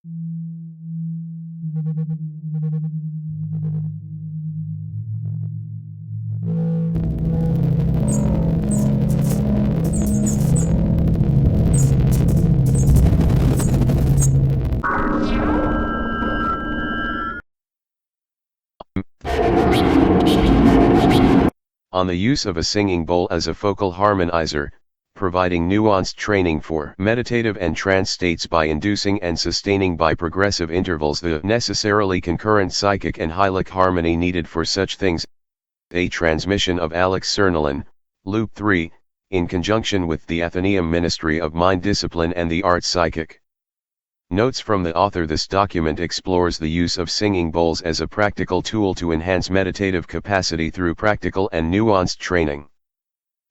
On the use of a singing bowl as a focal harmonizer, providing nuanced training for meditative and trance states by inducing and sustaining by progressive intervals the necessarily concurrent psychic and hylic harmony needed for such things. A transmission of Alex Cernalin, Loop 3, in conjunction with the Athenaeum Ministry of Mind Discipline and the Art Psychic. Notes from the author: this document explores the use of singing bowls as a practical tool to enhance meditative capacity through practical and nuanced training.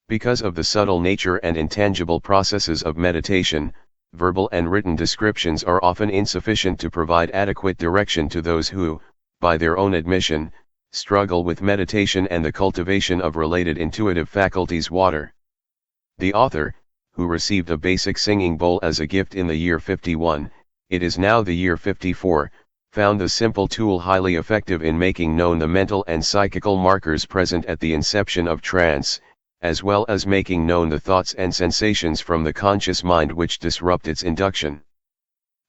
Because of the subtle nature and intangible processes of meditation, verbal and written descriptions are often insufficient to provide adequate direction to those who, by their own admission, struggle with meditation and the cultivation of related intuitive faculties. Water. The author, who received a basic singing bowl as a gift in the year 51, it is now the year 54, found the simple tool highly effective in making known the mental and psychical markers present at the inception of trance, as well as making known the thoughts and sensations from the conscious mind which disrupt its induction.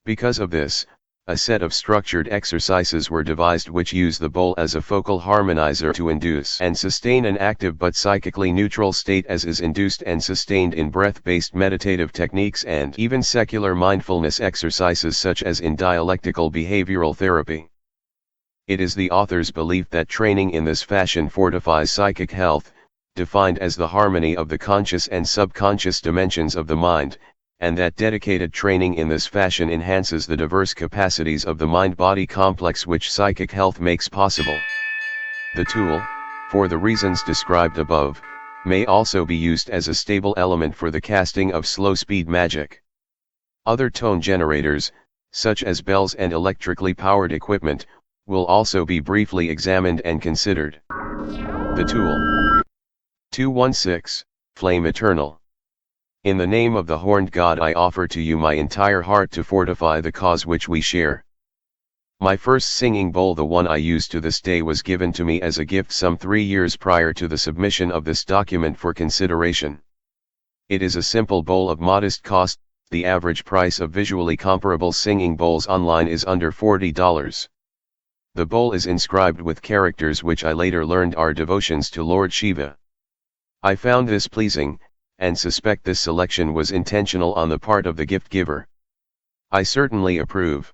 Because of this, a set of structured exercises were devised which use the bowl as a focal harmonizer to induce and sustain an active but psychically neutral state, as is induced and sustained in breath-based meditative techniques and even secular mindfulness exercises such as in dialectical behavioral therapy. It is the author's belief that training in this fashion fortifies psychic health, defined as the harmony of the conscious and subconscious dimensions of the mind, and that dedicated training in this fashion enhances the diverse capacities of the mind-body complex which psychic health makes possible. The tool, for the reasons described above, may also be used as a stable element for the casting of slow-speed magic. Other tone generators, such as bells and electrically powered equipment, will also be briefly examined and considered. The tool. 216, Flame Eternal. In the name of the horned god, I offer to you my entire heart to fortify the cause which we share. My first singing bowl, the one I use to this day, was given to me as a gift some 3 years prior to the submission of this document for consideration. It is a simple bowl of modest cost. The average price of visually comparable singing bowls online is under $40. The bowl is inscribed with characters which I later learned are devotions to Lord Shiva. I found this pleasing, and suspect this selection was intentional on the part of the gift giver. I certainly approve.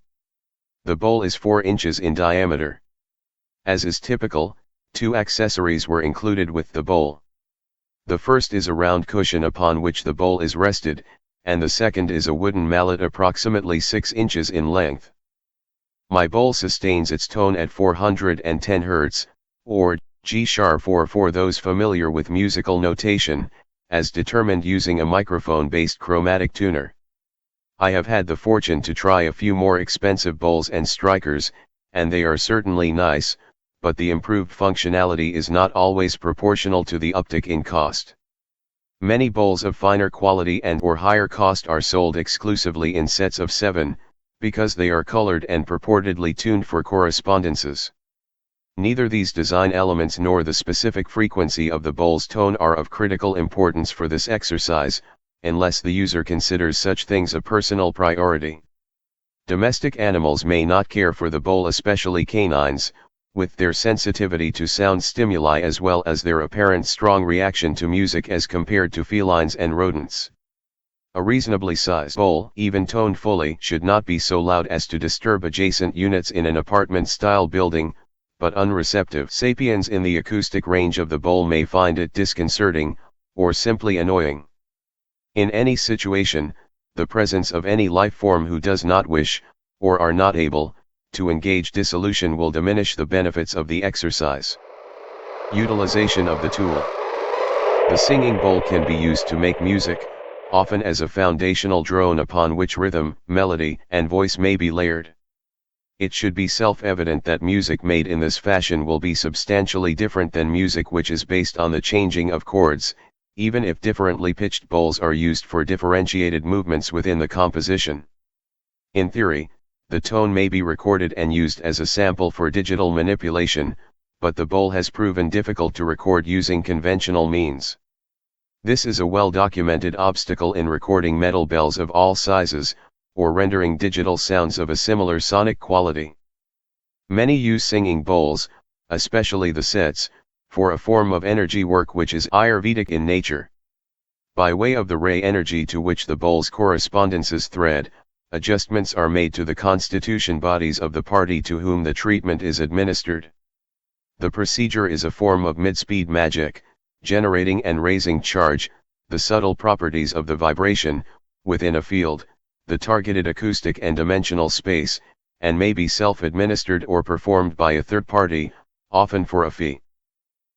The bowl is 4 inches in diameter. As is typical, 2 accessories were included with the bowl. The first is a round cushion upon which the bowl is rested, and the second is a wooden mallet approximately 6 inches in length. My bowl sustains its tone at 410 Hz, or G♯4 for those familiar with musical notation, as determined using a microphone-based chromatic tuner. I have had the fortune to try a few more expensive bowls and strikers, and they are certainly nice, but the improved functionality is not always proportional to the uptick in cost. Many bowls of finer quality and or higher cost are sold exclusively in sets of 7, because they are colored and purportedly tuned for correspondences. Neither these design elements nor the specific frequency of the bowl's tone are of critical importance for this exercise, unless the user considers such things a personal priority. Domestic animals may not care for the bowl, especially canines, with their sensitivity to sound stimuli as well as their apparent strong reaction to music as compared to felines and rodents. A reasonably sized bowl, even toned fully, should not be so loud as to disturb adjacent units in an apartment-style building, but unreceptive sapiens in the acoustic range of the bowl may find it disconcerting, or simply annoying. In any situation, the presence of any life form who does not wish, or are not able, to engage dissolution will diminish the benefits of the exercise. Utilization of the tool. The singing bowl can be used to make music, often as a foundational drone upon which rhythm, melody, and voice may be layered. It should be self-evident that music made in this fashion will be substantially different than music which is based on the changing of chords, even if differently pitched bowls are used for differentiated movements within the composition. In theory, the tone may be recorded and used as a sample for digital manipulation, but the bowl has proven difficult to record using conventional means. This is a well-documented obstacle in recording metal bells of all sizes, or rendering digital sounds of a similar sonic quality. Many use singing bowls, especially the sets, for a form of energy work which is Ayurvedic in nature. By way of the ray energy to which the bowl's correspondences thread, adjustments are made to the constitution bodies of the party to whom the treatment is administered. The procedure is a form of mid-speed magic, generating and raising charge, the subtle properties of the vibration, within a field, the targeted acoustic and dimensional space, and may be self-administered or performed by a third party, often for a fee.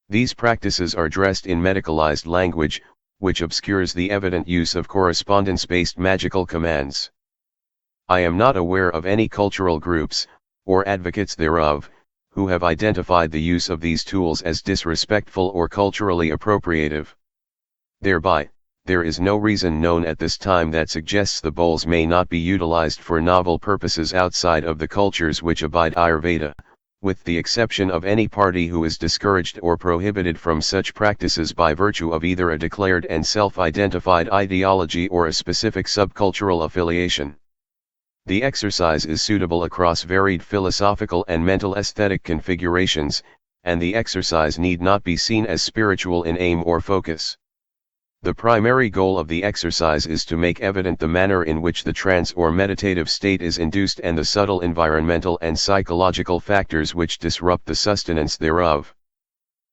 These practices are dressed in medicalized language, which obscures the evident use of correspondence-based magical commands. I am not aware of any cultural groups, or advocates thereof, who have identified the use of these tools as disrespectful or culturally appropriative. Thereby, there is no reason known at this time that suggests the bowls may not be utilized for novel purposes outside of the cultures which abide Ayurveda, with the exception of any party who is discouraged or prohibited from such practices by virtue of either a declared and self-identified ideology or a specific subcultural affiliation. The exercise is suitable across varied philosophical and mental aesthetic configurations, and the exercise need not be seen as spiritual in aim or focus. The primary goal of the exercise is to make evident the manner in which the trance or meditative state is induced and the subtle environmental and psychological factors which disrupt the sustenance thereof.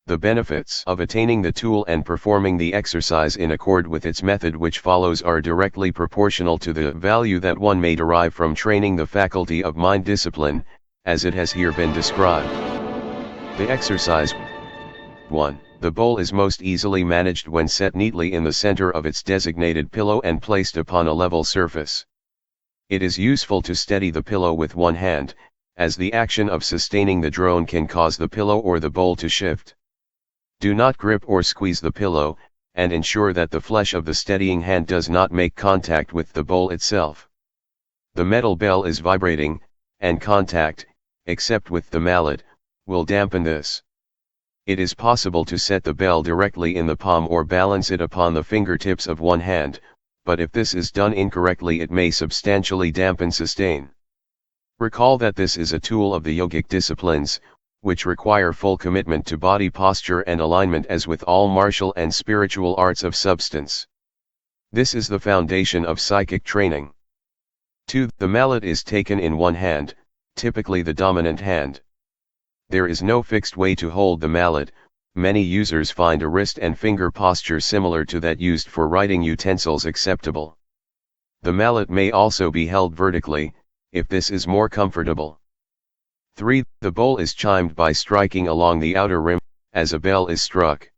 The benefits of attaining the tool and performing the exercise in accord with its method which follows are directly proportional to the value that one may derive from training the faculty of mind discipline, as it has here been described. The exercise 1. The bowl is most easily managed when set neatly in the center of its designated pillow and placed upon a level surface. It is useful to steady the pillow with one hand, as the action of sustaining the drone can cause the pillow or the bowl to shift. Do not grip or squeeze the pillow, and ensure that the flesh of the steadying hand does not make contact with the bowl itself. The metal bell is vibrating, and contact, except with the mallet, will dampen this. It is possible to set the bell directly in the palm or balance it upon the fingertips of one hand, but if this is done incorrectly it may substantially dampen sustain. Recall that this is a tool of the yogic disciplines, which require full commitment to body posture and alignment as with all martial and spiritual arts of substance. This is the foundation of psychic training. 2. The mallet is taken in one hand, typically the dominant hand. There is no fixed way to hold the mallet. Many users find a wrist and finger posture similar to that used for writing utensils acceptable. The mallet may also be held vertically, if this is more comfortable. 3. The bowl is chimed by striking along the outer rim, as a bell is struck.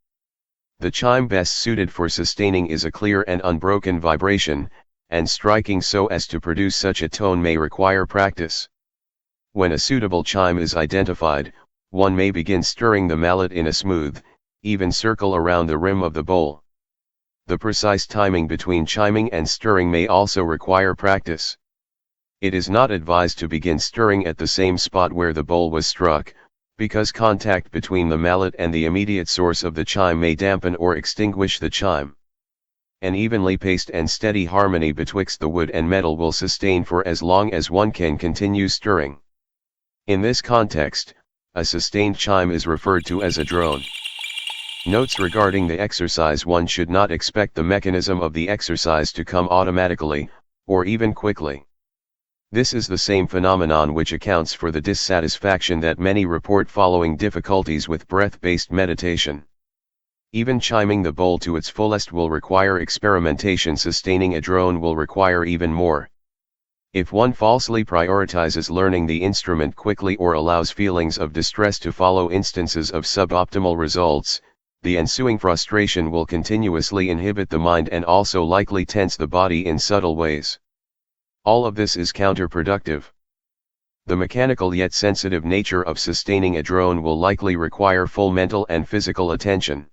The chime best suited for sustaining is a clear and unbroken vibration, and striking so as to produce such a tone may require practice. When a suitable chime is identified, one may begin stirring the mallet in a smooth, even circle around the rim of the bowl. The precise timing between chiming and stirring may also require practice. It is not advised to begin stirring at the same spot where the bowl was struck, because contact between the mallet and the immediate source of the chime may dampen or extinguish the chime. An evenly paced and steady harmony betwixt the wood and metal will sustain for as long as one can continue stirring. In this context, a sustained chime is referred to as a drone. Notes regarding the exercise: one should not expect the mechanism of the exercise to come automatically, or even quickly. This is the same phenomenon which accounts for the dissatisfaction that many report following difficulties with breath-based meditation. Even chiming the bowl to its fullest will require experimentation. Sustaining a drone will require even more. If one falsely prioritizes learning the instrument quickly or allows feelings of distress to follow instances of suboptimal results, the ensuing frustration will continuously inhibit the mind and also likely tense the body in subtle ways. All of this is counterproductive. The mechanical yet sensitive nature of sustaining a drone will likely require full mental and physical attention.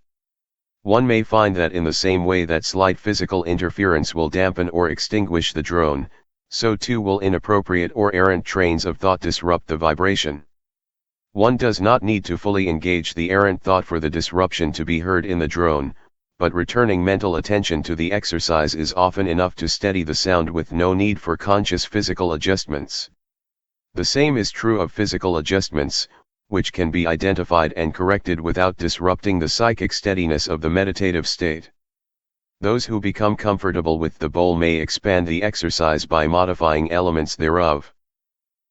One may find that in the same way that slight physical interference will dampen or extinguish the drone, So too will inappropriate or errant trains of thought disrupt the vibration. One does not need to fully engage the errant thought for the disruption to be heard in the drone, but returning mental attention to the exercise is often enough to steady the sound with no need for conscious physical adjustments. The same is true of physical adjustments, which can be identified and corrected without disrupting the psychic steadiness of the meditative state. Those who become comfortable with the bowl may expand the exercise by modifying elements thereof.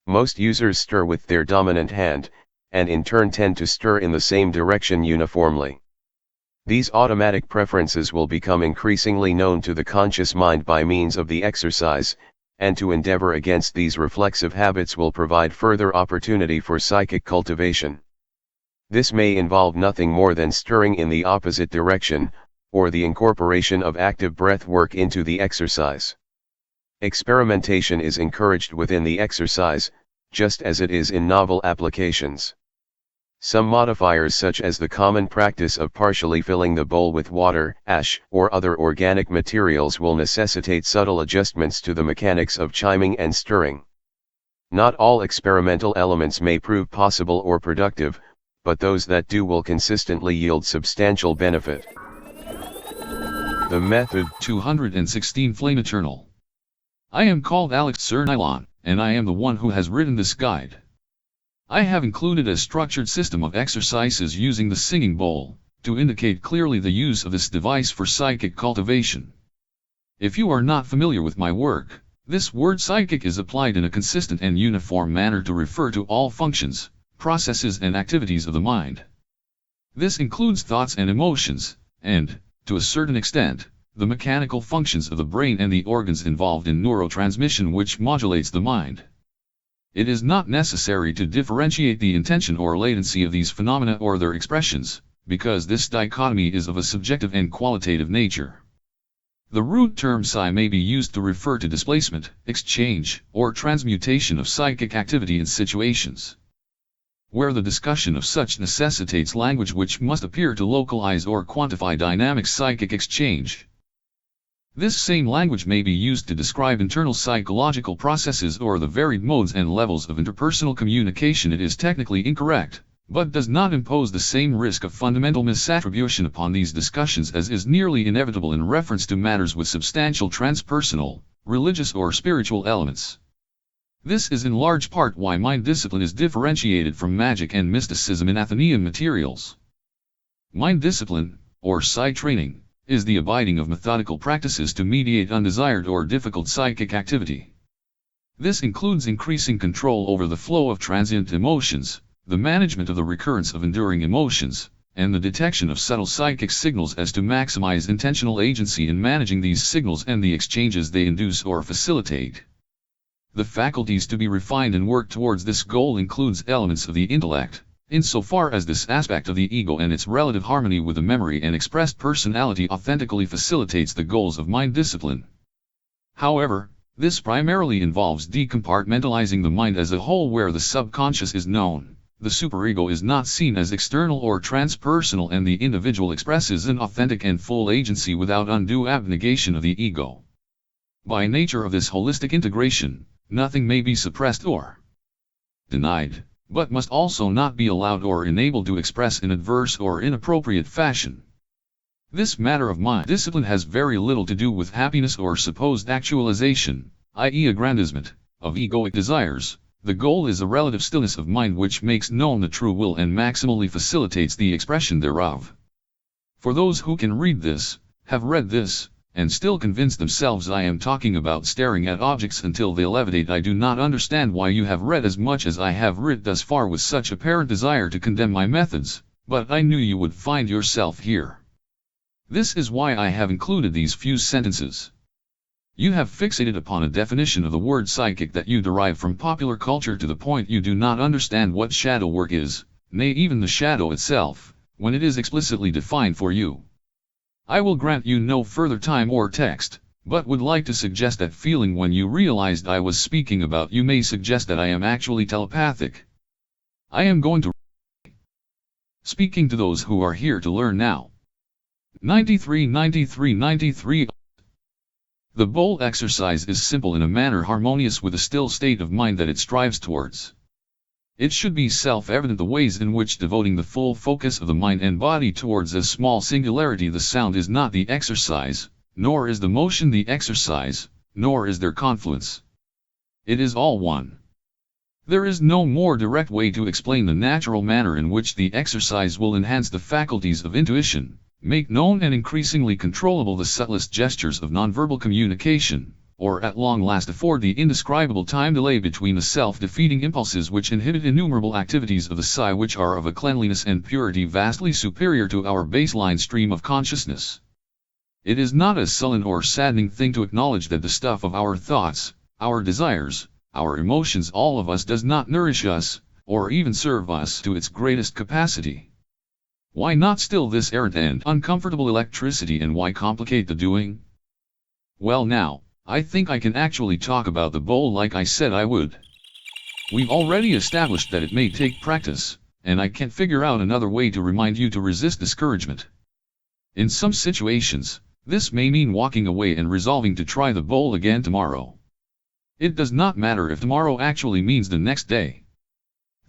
Most users stir with their dominant hand, and in turn tend to stir in the same direction uniformly. These automatic preferences will become increasingly known to the conscious mind by means of the exercise, and to endeavor against these reflexive habits will provide further opportunity for psychic cultivation. This may involve nothing more than stirring in the opposite direction, or the incorporation of active breath work into the exercise. Experimentation is encouraged within the exercise, just as it is in novel applications. Some modifiers such as the common practice of partially filling the bowl with water, ash, or other organic materials will necessitate subtle adjustments to the mechanics of chiming and stirring. Not all experimental elements may prove possible or productive, but those that do will consistently yield substantial benefit. The method 216 Flame Eternal. I am called Alex Cernylon, and I am the one who has written this guide. I have included a structured system of exercises using the singing bowl, to indicate clearly the use of this device for psychic cultivation. If you are not familiar with my work, this word psychic is applied in a consistent and uniform manner to refer to all functions, processes and activities of the mind. This includes thoughts and emotions, and, to a certain extent, the mechanical functions of the brain and the organs involved in neurotransmission which modulates the mind. It is not necessary to differentiate the intention or latency of these phenomena or their expressions, because this dichotomy is of a subjective and qualitative nature. The root term psi may be used to refer to displacement, exchange, or transmutation of psychic activity in situations where the discussion of such necessitates language which must appear to localize or quantify dynamic psychic exchange. This same language may be used to describe internal psychological processes or the varied modes and levels of interpersonal communication. It is technically incorrect, but does not impose the same risk of fundamental misattribution upon these discussions as is nearly inevitable in reference to matters with substantial transpersonal, religious or spiritual elements. This is in large part why mind discipline is differentiated from magic and mysticism in Athenian materials. Mind discipline, or psi training, is the abiding of methodical practices to mediate undesired or difficult psychic activity. This includes increasing control over the flow of transient emotions, the management of the recurrence of enduring emotions, and the detection of subtle psychic signals as to maximize intentional agency in managing these signals and the exchanges they induce or facilitate. The faculties to be refined and work towards this goal includes elements of the intellect, insofar as this aspect of the ego and its relative harmony with the memory and expressed personality authentically facilitates the goals of mind discipline. However, this primarily involves decompartmentalizing the mind as a whole where the subconscious is known, the superego is not seen as external or transpersonal, and the individual expresses an authentic and full agency without undue abnegation of the ego. By nature of this holistic integration, nothing may be suppressed or denied, but must also not be allowed or enabled to express in adverse or inappropriate fashion. This matter of mind discipline has very little to do with happiness or supposed actualization, i.e. aggrandizement, of egoic desires. The goal is a relative stillness of mind which makes known the true will and maximally facilitates the expression thereof. For those who can read this, have read this, and still convince themselves I am talking about staring at objects until they levitate, I do not understand why you have read as much as I have writ thus far with such apparent desire to condemn my methods, but I knew you would find yourself here. This is why I have included these few sentences. You have fixated upon a definition of the word psychic that you derive from popular culture to the point you do not understand what shadow work is, nay even the shadow itself, when it is explicitly defined for you. I will grant you no further time or text, but would like to suggest that feeling when you realized I was speaking about you may suggest that I am actually telepathic. I am going to speaking to those who are here to learn now. 93. The bowl exercise is simple in a manner harmonious with the still state of mind that it strives towards. It should be self-evident the ways in which devoting the full focus of the mind and body towards a small singularity, the sound is not the exercise, nor is the motion the exercise, nor is their confluence. It is all one. There is no more direct way to explain the natural manner in which the exercise will enhance the faculties of intuition, make known and increasingly controllable the subtlest gestures of nonverbal communication, or at long last afford the indescribable time delay between the self-defeating impulses which inhibit innumerable activities of the psi, which are of a cleanliness and purity vastly superior to our baseline stream of consciousness. It is not a sullen or saddening thing to acknowledge that the stuff of our thoughts, our desires, our emotions, all of us, does not nourish us, or even serve us to its greatest capacity. Why not still this errant and uncomfortable electricity, and why complicate the doing? Well, now, I think I can actually talk about the bowl like I said I would. We've already established that it may take practice, and I can't figure out another way to remind you to resist discouragement. In some situations, this may mean walking away and resolving to try the bowl again tomorrow. It does not matter if tomorrow actually means the next day.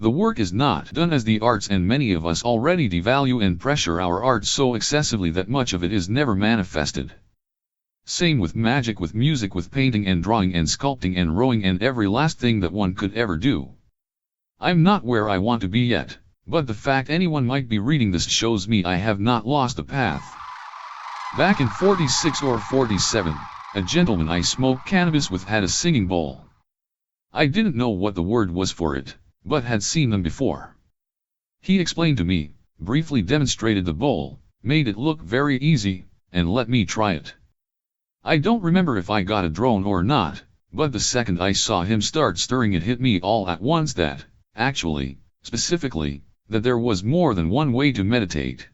The work is not done as the arts, and many of us already devalue and pressure our art so excessively that much of it is never manifested. Same with magic, with music, with painting and drawing and sculpting and rowing and every last thing that one could ever do. I'm not where I want to be yet, but the fact anyone might be reading this shows me I have not lost the path. Back in 46 or 47, a gentleman I smoked cannabis with had a singing bowl. I didn't know what the word was for it, but had seen them before. He explained to me, briefly demonstrated the bowl, made it look very easy, and let me try it. I don't remember if I got a drone or not, but the second I saw him start stirring it hit me all at once that, actually, specifically, that there was more than one way to meditate.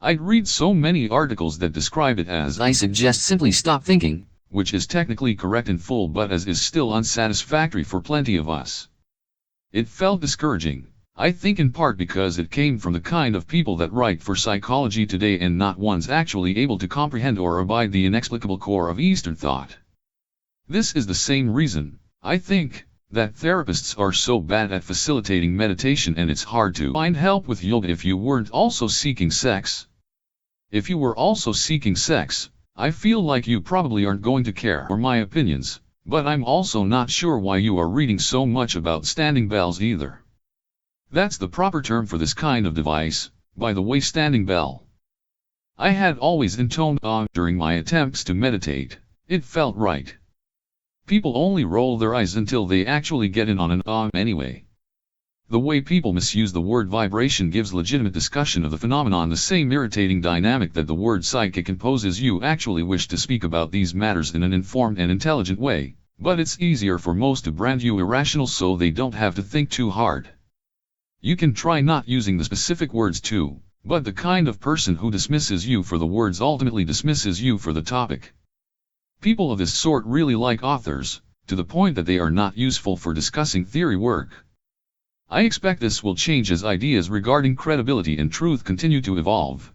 I'd read so many articles that describe it as "I suggest simply stop thinking," which is technically correct in full but as is still unsatisfactory for plenty of us. It felt discouraging, I think in part because it came from the kind of people that write for Psychology Today and not ones actually able to comprehend or abide the inexplicable core of Eastern thought. This is the same reason, I think, that therapists are so bad at facilitating meditation, and it's hard to find help with yoga if you weren't also seeking sex. If you were also seeking sex, I feel like you probably aren't going to care for my opinions, but I'm also not sure why you are reading so much about standing bells either. That's the proper term for this kind of device, by the way, standing bell. I had always intoned during my attempts to meditate. It felt right. People only roll their eyes until they actually get in on an anyway. The way people misuse the word vibration gives legitimate discussion of the phenomenon the same irritating dynamic that the word psychic imposes. You actually wish to speak about these matters in an informed and intelligent way, but it's easier for most to brand you irrational so they don't have to think too hard. You can try not using the specific words too, but the kind of person who dismisses you for the words ultimately dismisses you for the topic. People of this sort really like authors, to the point that they are not useful for discussing theory work. I expect this will change as ideas regarding credibility and truth continue to evolve.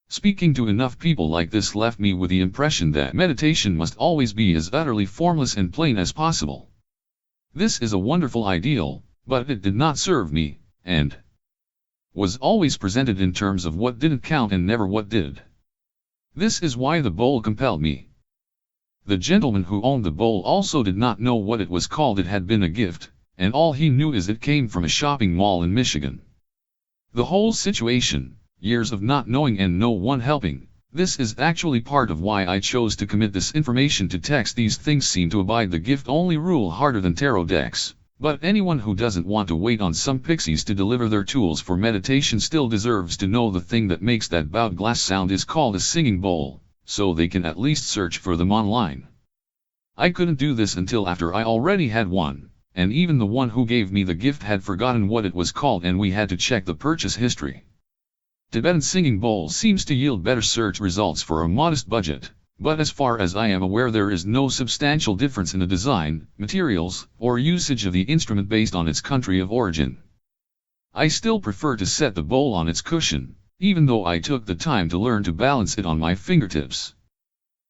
Speaking to enough people like this left me with the impression that meditation must always be as utterly formless and plain as possible. This is a wonderful ideal, but it did not serve me, and was always presented in terms of what didn't count and never what did. This is why the bowl compelled me. The gentleman who owned the bowl also did not know what it was called. It had been a gift, and all he knew is it came from a shopping mall in Michigan. The whole situation, years of not knowing and no one helping, this is actually part of why I chose to commit this information to text. These things seem to abide the gift-only rule harder than tarot decks, but anyone who doesn't want to wait on some pixies to deliver their tools for meditation still deserves to know the thing that makes that bout glass sound is called a singing bowl, so they can at least search for them online. I couldn't do this until after I already had one, and even the one who gave me the gift had forgotten what it was called, and we had to check the purchase history. Tibetan singing bowl seems to yield better search results for a modest budget, but as far as I am aware there is no substantial difference in the design, materials, or usage of the instrument based on its country of origin. I still prefer to set the bowl on its cushion, even though I took the time to learn to balance it on my fingertips.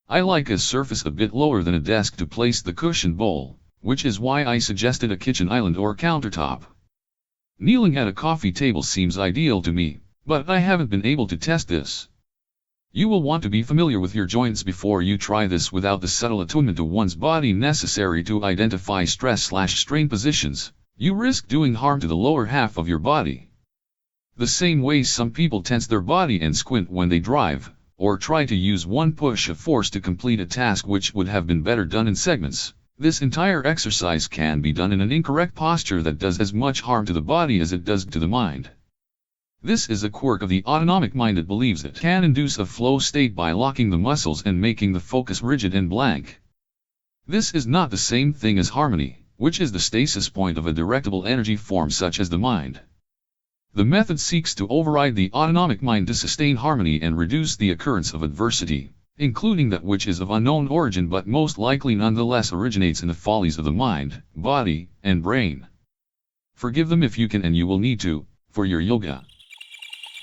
I like a surface a bit lower than a desk to place the cushioned bowl, which is why I suggested a kitchen island or countertop. Kneeling at a coffee table seems ideal to me, but I haven't been able to test this. You will want to be familiar with your joints before you try this without the subtle attunement to one's body necessary to identify stress/strain positions. You risk doing harm to the lower half of your body. The same way some people tense their body and squint when they drive, or try to use one push of force to complete a task which would have been better done in segments. This entire exercise can be done in an incorrect posture that does as much harm to the body as it does to the mind. This is a quirk of the autonomic mind that believes it can induce a flow state by locking the muscles and making the focus rigid and blank. This is not the same thing as harmony, which is the stasis point of a directable energy form such as the mind. The method seeks to override the autonomic mind to sustain harmony and reduce the occurrence of adversity, including that which is of unknown origin but most likely nonetheless originates in the follies of the mind, body, and brain. Forgive them if you can, and you will need to, for your yoga.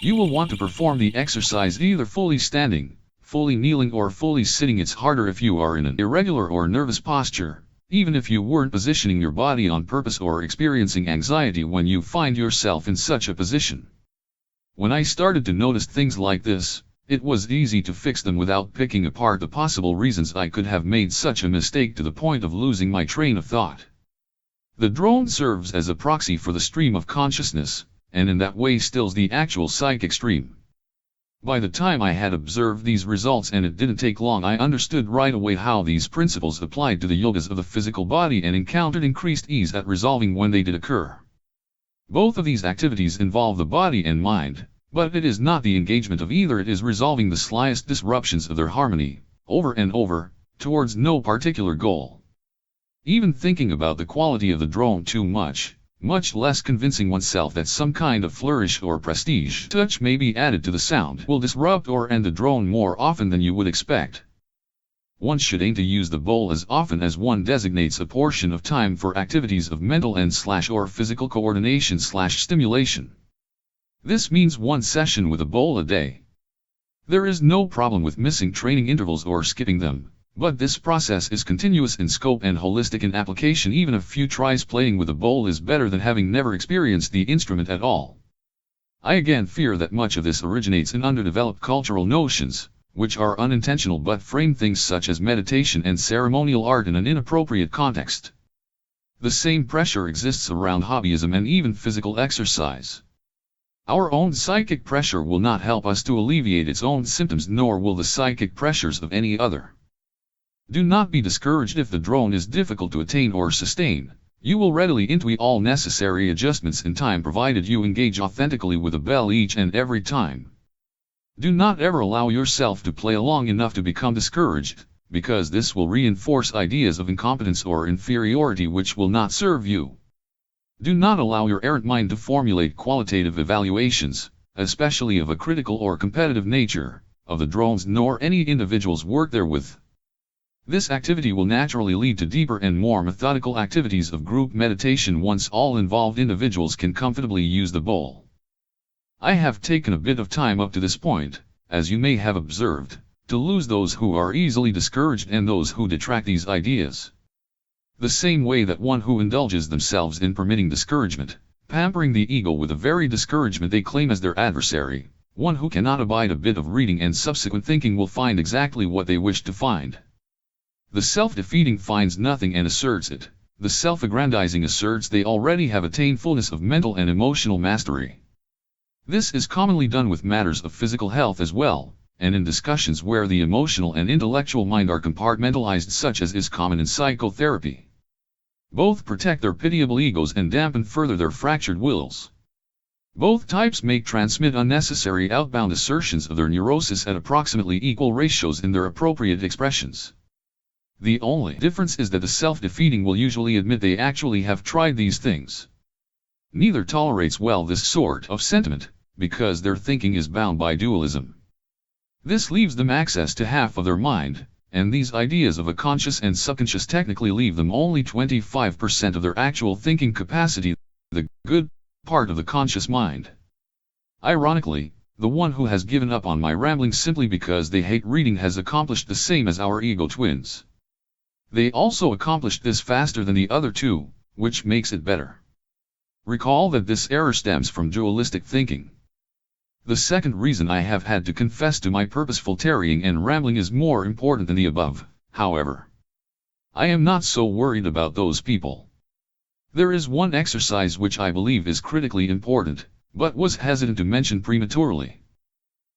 You will want to perform the exercise either fully standing, fully kneeling, or fully sitting. It's harder if you are in an irregular or nervous posture, even if you weren't positioning your body on purpose or experiencing anxiety when you find yourself in such a position. When I started to notice things like this, it was easy to fix them without picking apart the possible reasons I could have made such a mistake to the point of losing my train of thought. The drone serves as a proxy for the stream of consciousness, and in that way stills the actual psychic stream. By the time I had observed these results, and it didn't take long, I understood right away how these principles applied to the yogas of the physical body and encountered increased ease at resolving when they did occur. Both of these activities involve the body and mind, but it is not the engagement of either, it is resolving the slyest disruptions of their harmony, over and over, towards no particular goal. Even thinking about the quality of the drone too much less convincing oneself that some kind of flourish or prestige touch may be added to the sound, will disrupt or end the drone more often than you would expect. One should aim to use the bowl as often as one designates a portion of time for activities of mental and/or physical coordination/stimulation. This means one session with a bowl a day. There is no problem with missing training intervals or skipping them, but this process is continuous in scope and holistic in application. Even a few tries playing with a bowl is better than having never experienced the instrument at all. I again fear that much of this originates in underdeveloped cultural notions, which are unintentional but frame things such as meditation and ceremonial art in an inappropriate context. The same pressure exists around hobbyism and even physical exercise. Our own psychic pressure will not help us to alleviate its own symptoms, nor will the psychic pressures of any other. Do not be discouraged if the drone is difficult to attain or sustain. You will readily intuit all necessary adjustments in time, provided you engage authentically with the bell each and every time. Do not ever allow yourself to play along enough to become discouraged, because this will reinforce ideas of incompetence or inferiority which will not serve you. Do not allow your errant mind to formulate qualitative evaluations, especially of a critical or competitive nature, of the drones nor any individual's work therewith. This activity will naturally lead to deeper and more methodical activities of group meditation once all involved individuals can comfortably use the bowl. I have taken a bit of time up to this point, as you may have observed, to lose those who are easily discouraged and those who detract these ideas. The same way that one who indulges themselves in permitting discouragement, pampering the ego with the very discouragement they claim as their adversary, one who cannot abide a bit of reading and subsequent thinking will find exactly what they wish to find. The self-defeating finds nothing and asserts it. The self-aggrandizing asserts they already have attained fullness of mental and emotional mastery. This is commonly done with matters of physical health as well, and in discussions where the emotional and intellectual mind are compartmentalized, such as is common in psychotherapy. Both protect their pitiable egos and dampen further their fractured wills. Both types may transmit unnecessary outbound assertions of their neurosis at approximately equal ratios in their appropriate expressions. The only difference is that the self-defeating will usually admit they actually have tried these things. Neither tolerates well this sort of sentiment, because their thinking is bound by dualism. This leaves them access to half of their mind, and these ideas of a conscious and subconscious technically leave them only 25% of their actual thinking capacity, the good part of the conscious mind. Ironically, the one who has given up on my rambling simply because they hate reading has accomplished the same as our ego twins. They also accomplished this faster than the other two, which makes it better. Recall that this error stems from dualistic thinking. The second reason I have had to confess to my purposeful tarrying and rambling is more important than the above, however. I am not so worried about those people. There is one exercise which I believe is critically important, but was hesitant to mention prematurely.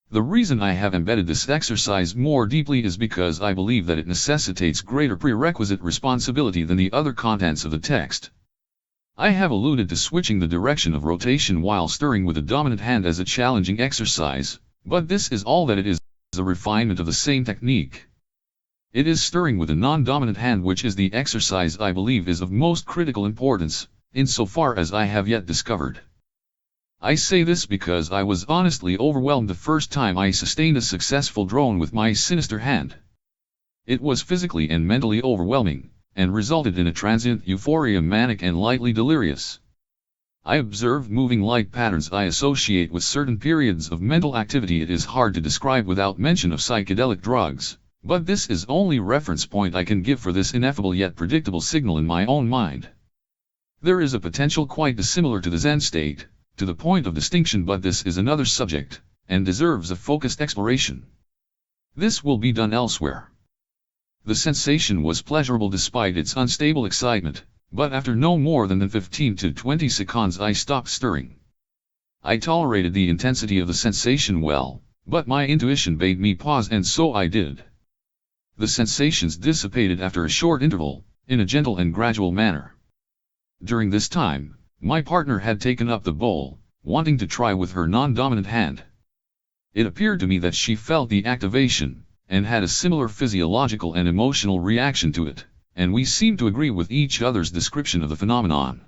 The reason I have embedded this exercise more deeply is because I believe that it necessitates greater prerequisite responsibility than the other contents of the text. I have alluded to switching the direction of rotation while stirring with the dominant hand as a challenging exercise, but this is all that it is, a refinement of the same technique. It is stirring with a non-dominant hand which is the exercise I believe is of most critical importance, insofar as I have yet discovered. I say this because I was honestly overwhelmed the first time I sustained a successful drone with my sinister hand. It was physically and mentally overwhelming, and resulted in a transient euphoria, manic and lightly delirious. I observed moving light patterns I associate with certain periods of mental activity it is hard to describe without mention of psychedelic drugs, but this is only reference point I can give for this ineffable yet predictable signal in my own mind. There is a potential quite dissimilar to the Zen state, to the point of distinction, but this is another subject, and deserves a focused exploration. This will be done elsewhere. The sensation was pleasurable despite its unstable excitement, but after no more than 15 to 20 seconds I stopped stirring. I tolerated the intensity of the sensation well, but my intuition bade me pause, and so I did. The sensations dissipated after a short interval, in a gentle and gradual manner. During this time, my partner had taken up the bowl, wanting to try with her non-dominant hand. It appeared to me that she felt the activation, and had a similar physiological and emotional reaction to it, and we seemed to agree with each other's description of the phenomenon.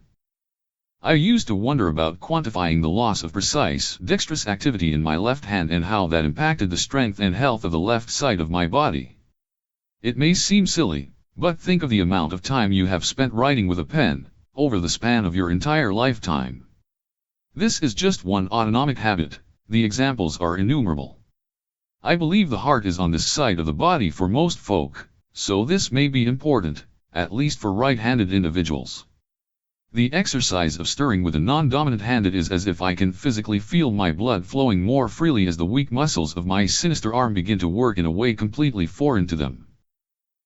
I used to wonder about quantifying the loss of precise, dexterous activity in my left hand and how that impacted the strength and health of the left side of my body. It may seem silly, but think of the amount of time you have spent writing with a pen, over the span of your entire lifetime. This is just one autonomic habit, the examples are innumerable. I believe the heart is on this side of the body for most folk, so this may be important, at least for right-handed individuals. The exercise of stirring with a non-dominant hand, it is as if I can physically feel my blood flowing more freely as the weak muscles of my sinister arm begin to work in a way completely foreign to them.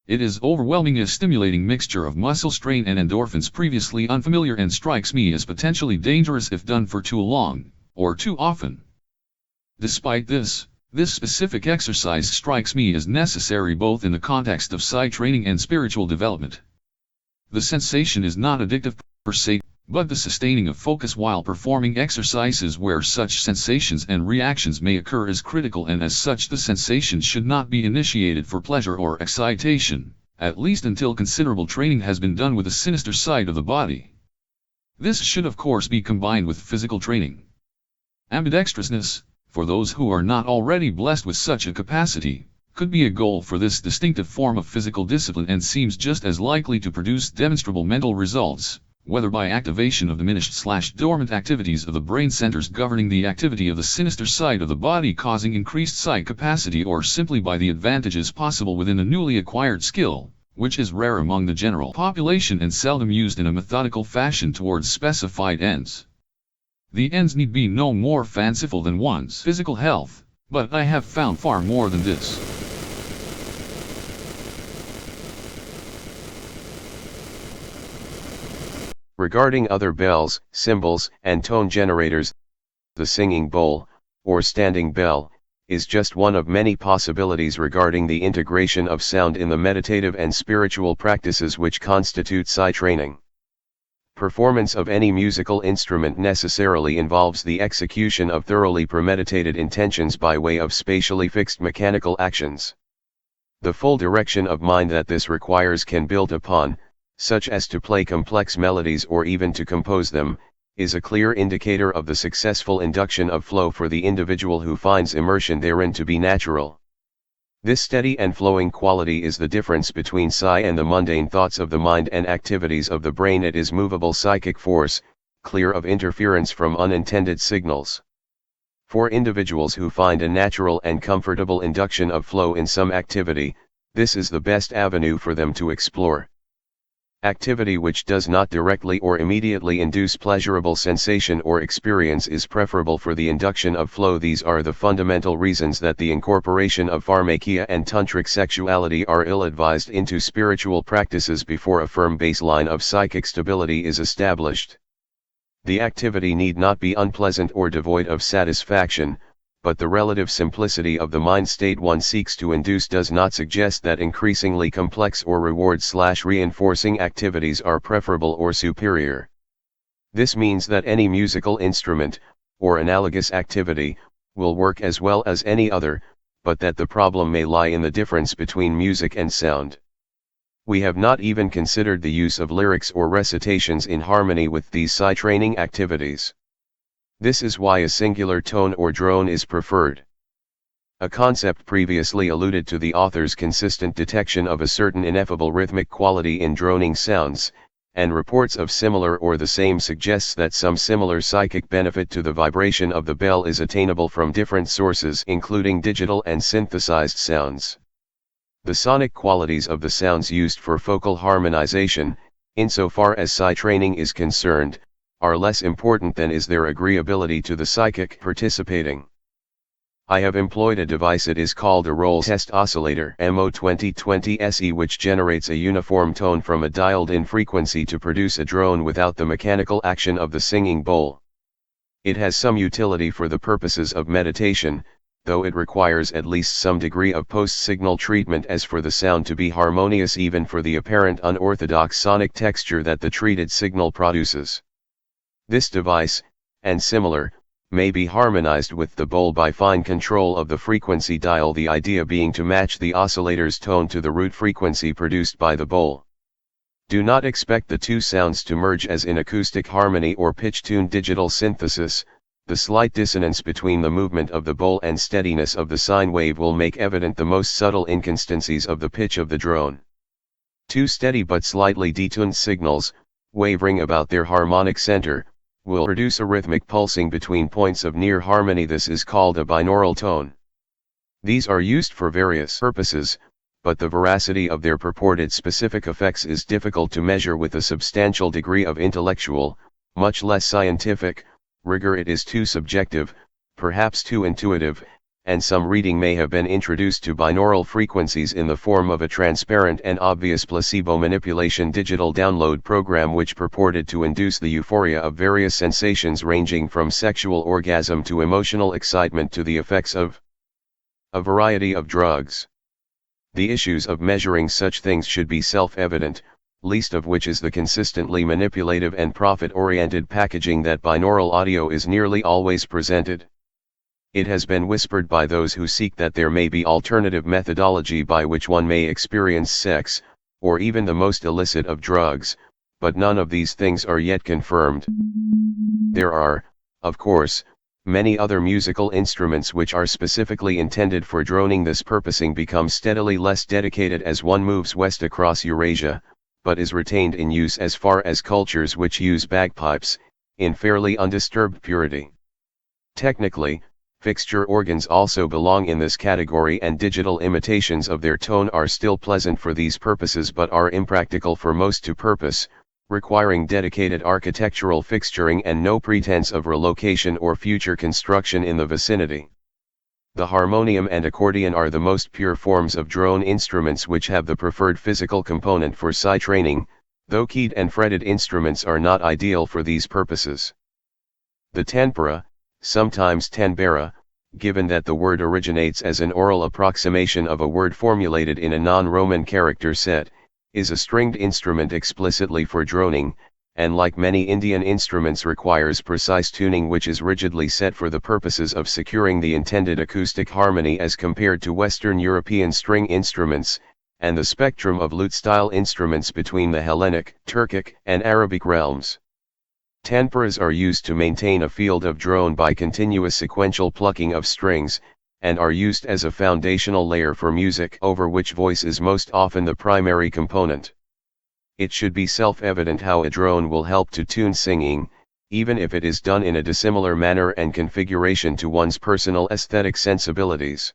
It is overwhelming, a stimulating mixture of muscle strain and endorphins previously unfamiliar, and strikes me as potentially dangerous if done for too long, or too often. Despite this specific exercise strikes me as necessary both in the context of psi training and spiritual development. The sensation is not addictive per se, but the sustaining of focus while performing exercises where such sensations and reactions may occur is critical, and as such the sensation should not be initiated for pleasure or excitation, at least until considerable training has been done with the sinister side of the body. This should of course be combined with physical training. Ambidextrousness, for those who are not already blessed with such a capacity, could be a goal for this distinctive form of physical discipline, and seems just as likely to produce demonstrable mental results, whether by activation of diminished/dormant activities of the brain centers governing the activity of the sinister side of the body causing increased psi capacity, or simply by the advantages possible within a newly acquired skill, which is rare among the general population and seldom used in a methodical fashion towards specified ends. The ends need be no more fanciful than one's physical health, but I have found far more than this. Regarding other bells, cymbals, and tone generators, the singing bowl, or standing bell, is just one of many possibilities regarding the integration of sound in the meditative and spiritual practices which constitute psi training. Performance of any musical instrument necessarily involves the execution of thoroughly premeditated intentions by way of spatially fixed mechanical actions. The full direction of mind that this requires can build upon, such as to play complex melodies or even to compose them, is a clear indicator of the successful induction of flow for the individual who finds immersion therein to be natural. This steady and flowing quality is the difference between psi and the mundane thoughts of the mind and activities of the brain. It is movable psychic force, clear of interference from unintended signals. For individuals who find a natural and comfortable induction of flow in some activity, this is the best avenue for them to explore. Activity which does not directly or immediately induce pleasurable sensation or experience is preferable for the induction of flow. These are the fundamental reasons that the incorporation of pharmakia and tantric sexuality are ill-advised into spiritual practices before a firm baseline of psychic stability is established. The activity need not be unpleasant or devoid of satisfaction, but the relative simplicity of the mind state one seeks to induce does not suggest that increasingly complex or reward/reinforcing activities are preferable or superior. This means that any musical instrument, or analogous activity, will work as well as any other, but that the problem may lie in the difference between music and sound. We have not even considered the use of lyrics or recitations in harmony with these psi training activities. This is why a singular tone or drone is preferred. A concept previously alluded to the author's consistent detection of a certain ineffable rhythmic quality in droning sounds, and reports of similar or the same suggests that some similar psychic benefit to the vibration of the bell is attainable from different sources including digital and synthesized sounds. The sonic qualities of the sounds used for focal harmonization, insofar as psi training is concerned, are less important than is their agreeability to the psychic participating. I have employed a device. It is called a roll test oscillator MO2020 SE, which generates a uniform tone from a dialed-in frequency to produce a drone without the mechanical action of the singing bowl. It has some utility for the purposes of meditation, though it requires at least some degree of post-signal treatment as for the sound to be harmonious even for the apparent unorthodox sonic texture that the treated signal produces. This device, and similar, may be harmonized with the bowl by fine control of the frequency dial, the idea being to match the oscillator's tone to the root frequency produced by the bowl. Do not expect the two sounds to merge as in acoustic harmony or pitch-tuned digital synthesis. The slight dissonance between the movement of the bowl and steadiness of the sine wave will make evident the most subtle inconsistencies of the pitch of the drone. Two steady but slightly detuned signals, wavering about their harmonic center, will produce a rhythmic pulsing between points of near harmony. This is called a binaural tone. These are used for various purposes, but the veracity of their purported specific effects is difficult to measure with a substantial degree of intellectual, much less scientific, rigor. It is too subjective, perhaps too intuitive, and some reading may have been introduced to binaural frequencies in the form of a transparent and obvious placebo manipulation digital download program which purported to induce the euphoria of various sensations ranging from sexual orgasm to emotional excitement to the effects of a variety of drugs. The issues of measuring such things should be self-evident, least of which is the consistently manipulative and profit-oriented packaging that binaural audio is nearly always presented. It has been whispered by those who seek that there may be alternative methodology by which one may experience sex, or even the most illicit of drugs, but none of these things are yet confirmed. There are, of course, many other musical instruments which are specifically intended for droning. This purposing becomes steadily less dedicated as one moves west across Eurasia, but is retained in use as far as cultures which use bagpipes, in fairly undisturbed purity. Technically, fixture organs also belong in this category, and digital imitations of their tone are still pleasant for these purposes but are impractical for most to purpose, requiring dedicated architectural fixturing and no pretense of relocation or future construction in the vicinity. The harmonium and accordion are the most pure forms of drone instruments which have the preferred physical component for psi training, though keyed and fretted instruments are not ideal for these purposes. The tanpura, sometimes tanbara, given that the word originates as an oral approximation of a word formulated in a non-Roman character set, is a stringed instrument explicitly for droning, and like many Indian instruments requires precise tuning which is rigidly set for the purposes of securing the intended acoustic harmony as compared to Western European string instruments, and the spectrum of lute-style instruments between the Hellenic, Turkic, and Arabic realms. Tanpuras are used to maintain a field of drone by continuous sequential plucking of strings, and are used as a foundational layer for music over which voice is most often the primary component. It should be self-evident how a drone will help to tune singing, even if it is done in a dissimilar manner and configuration to one's personal aesthetic sensibilities.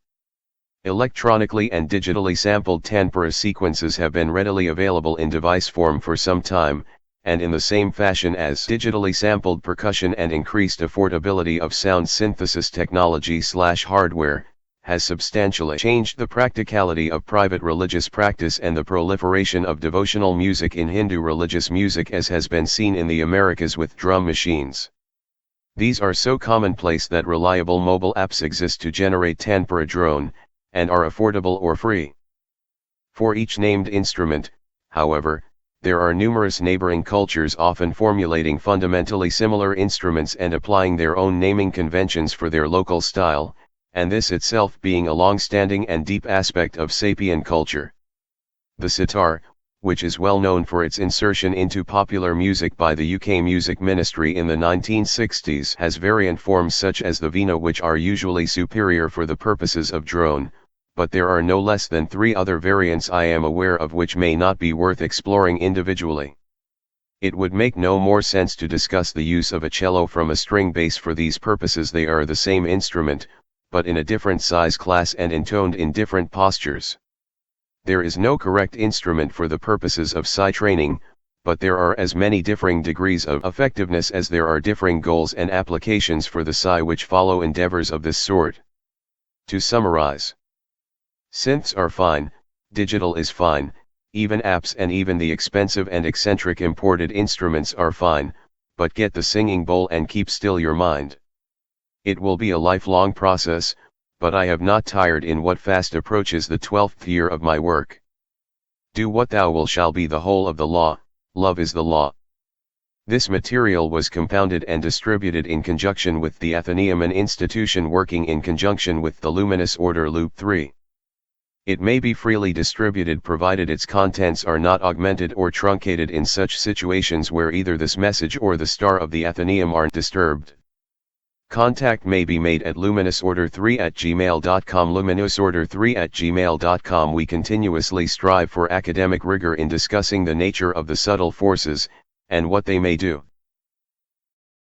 Electronically and digitally sampled tanpura sequences have been readily available in device form for some time, and in the same fashion as digitally sampled percussion and increased affordability of sound synthesis technology/hardware, has substantially changed the practicality of private religious practice and the proliferation of devotional music in Hindu religious music, as has been seen in the Americas with drum machines. These are so commonplace that reliable mobile apps exist to generate tanpura drone, and are affordable or free. For each named instrument, however, there are numerous neighboring cultures often formulating fundamentally similar instruments and applying their own naming conventions for their local style, and this itself being a long-standing and deep aspect of Sapian culture. The sitar, which is well known for its insertion into popular music by the UK Music Ministry in the 1960s, has variant forms such as the veena, which are usually superior for the purposes of drone, but there are no less than 3 other variants I am aware of which may not be worth exploring individually. It would make no more sense to discuss the use of a cello from a string bass for these purposes. They are the same instrument, but in a different size class and intoned in different postures. There is no correct instrument for the purposes of psi training, but there are as many differing degrees of effectiveness as there are differing goals and applications for the psi which follow endeavors of this sort. To summarize, synths are fine, digital is fine, even apps and even the expensive and eccentric imported instruments are fine, but get the singing bowl and keep still your mind. It will be a lifelong process, but I have not tired in what fast approaches the 12th year of my work. Do what thou wilt shall be the whole of the law, love is the law. This material was compounded and distributed in conjunction with the Athenaeum, an institution working in conjunction with the Luminous Order Loop 3. It may be freely distributed provided its contents are not augmented or truncated in such situations where either this message or the star of the Athenaeum aren't disturbed. Contact may be made at luminousorder3@gmail.com. luminousorder3@gmail.com. We continuously strive for academic rigor in discussing the nature of the subtle forces, and what they may do.